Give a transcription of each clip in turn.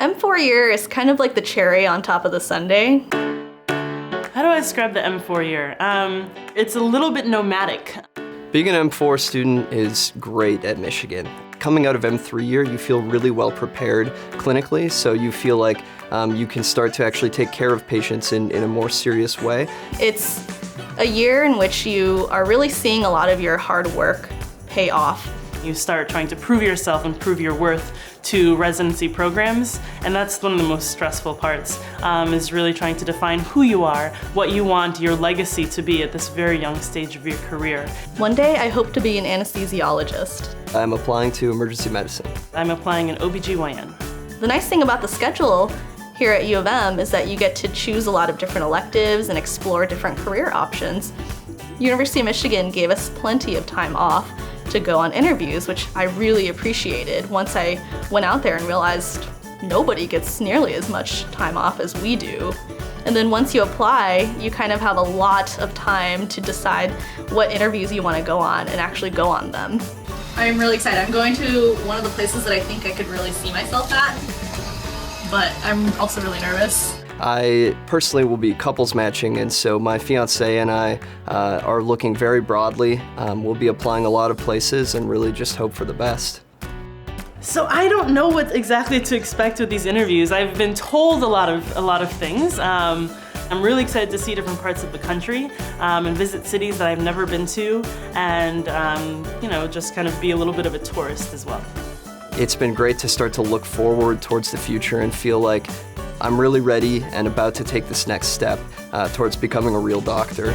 M4 year is kind of like the cherry on top of the sundae. How do I describe the M4 year? It's a little bit nomadic. Being an M4 student is great at Michigan. Coming out of M3 year, you feel really well prepared clinically, so you feel like you can start to actually take care of patients in a more serious way. It's a year in which you are really seeing a lot of your hard work pay off. You start trying to prove yourself and prove your worth to residency programs, and that's one of the most stressful parts, is really trying to define who you are, what you want your legacy to be at this very young stage of your career. One day I hope to be an anesthesiologist. I'm applying to emergency medicine. I'm applying an OBGYN. The nice thing about the schedule here at U of M is that you get to choose a lot of different electives and explore different career options. University of Michigan gave us plenty of time off to go on interviews, which I really appreciated once I went out there and realized nobody gets nearly as much time off as we do. And then once you apply, you kind of have a lot of time to decide what interviews you want to go on and actually go on them. I'm really excited. I'm going to one of the places that I think I could really see myself at, but I'm also really nervous. I personally will be couples matching, and so my fiance and I are looking very broadly. We'll be applying a lot of places and really just hope for the best. So I don't know what exactly to expect with these interviews. I've been told a lot of things. I'm really excited to see different parts of the country and visit cities that I've never been to, and just kind of be a little bit of a tourist as well. It's been great to start to look forward towards the future and feel like I'm really ready and about to take this next step towards becoming a real doctor.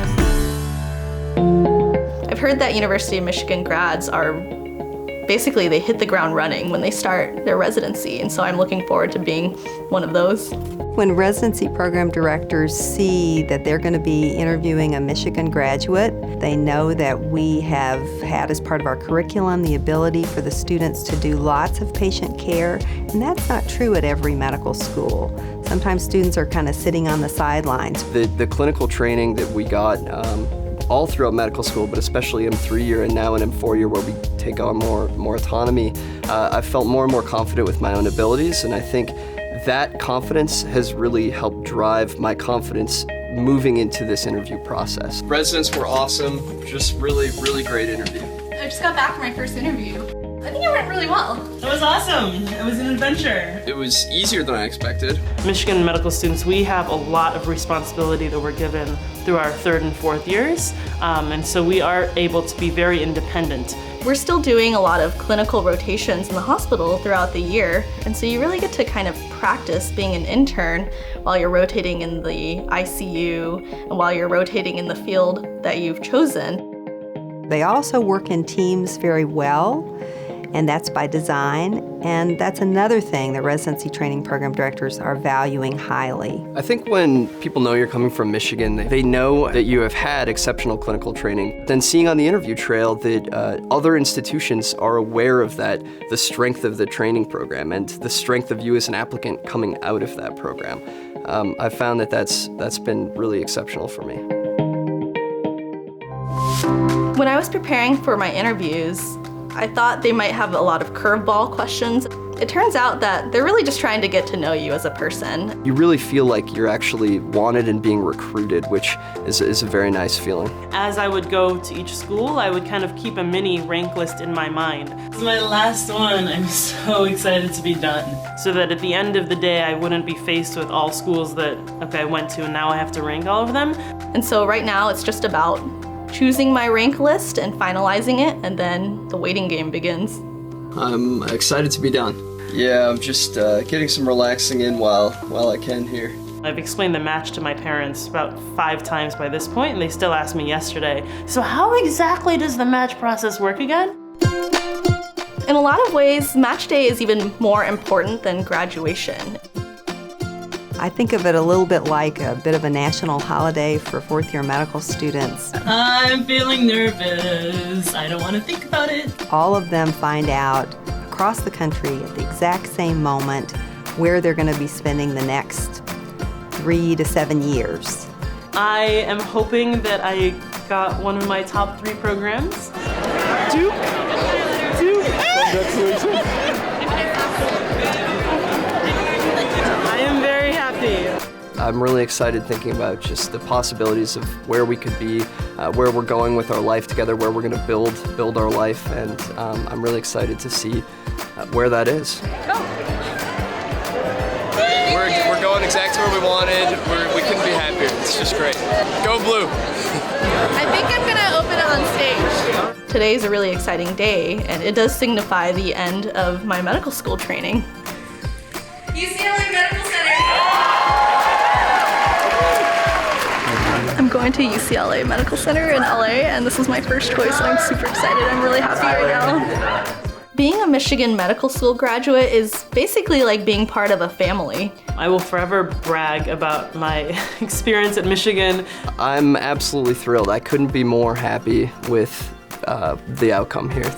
I've heard that University of Michigan grads are basically, they hit the ground running when they start their residency, and so I'm looking forward to being one of those. When residency program directors see that they're going to be interviewing a Michigan graduate, they know that we have had as part of our curriculum the ability for the students to do lots of patient care, and that's not true at every medical school. Sometimes students are kind of sitting on the sidelines. The clinical training that we got all throughout medical school, but especially M3 year and now in M4 year where we take on more autonomy, I felt more and more confident with my own abilities, and I think that confidence has really helped drive my confidence moving into this interview process. Residents were awesome, just really great interview. I just got back from my first interview. I think it went really well. It was awesome. It was an adventure. It was easier than I expected. Michigan medical students, we have a lot of responsibility that we're given through our third and fourth years, and so we are able to be very independent. We're still doing a lot of clinical rotations in the hospital throughout the year, and so you really get to kind of practice being an intern while you're rotating in the ICU and while you're rotating in the field that you've chosen. They also work in teams very well, and that's by design, and that's another thing that residency training program directors are valuing highly. I think when people know you're coming from Michigan, they know that you have had exceptional clinical training. Then seeing on the interview trail that other institutions are aware of that, the strength of the training program and the strength of you as an applicant coming out of that program. I've found that that's been really exceptional for me. When I was preparing for my interviews, I thought they might have a lot of curveball questions. It turns out that they're really just trying to get to know you as a person. You really feel like you're actually wanted and being recruited, which is a very nice feeling. As I would go to each school, I would kind of keep a mini rank list in my mind. This is my last one. I'm so excited to be done. So that at the end of the day, I wouldn't be faced with all schools that, I went to and now I have to rank all of them. And so right now it's just about choosing my rank list and finalizing it, and then the waiting game begins. I'm excited to be done. Yeah, I'm just getting some relaxing in while I can here. I've explained the match to my parents about 5 times by this point, and they still asked me yesterday, so how exactly does the match process work again? In a lot of ways, match day is even more important than graduation. I think of it a little bit like a bit of a national holiday for fourth-year medical students. I'm feeling nervous. I don't want to think about it. All of them find out across the country at the exact same moment where they're going to be spending the next 3 to 7 years. I am hoping that I got one of my top 3 programs. Duke. Congratulations. I'm really excited thinking about just the possibilities of where we could be, where we're going with our life together, where we're going to build our life, and I'm really excited to see where that is. We're going exactly where we wanted. We couldn't be happier. It's just great. Go Blue! I think I'm gonna open it on stage. Today is a really exciting day, and it does signify the end of my medical school training. UCLA Medical Center! I'm going to UCLA Medical Center in LA, and this is my first choice, and I'm super excited. I'm really happy right now. Being a Michigan medical school graduate is basically like being part of a family. I will forever brag about my experience at Michigan. I'm absolutely thrilled. I couldn't be more happy with the outcome here.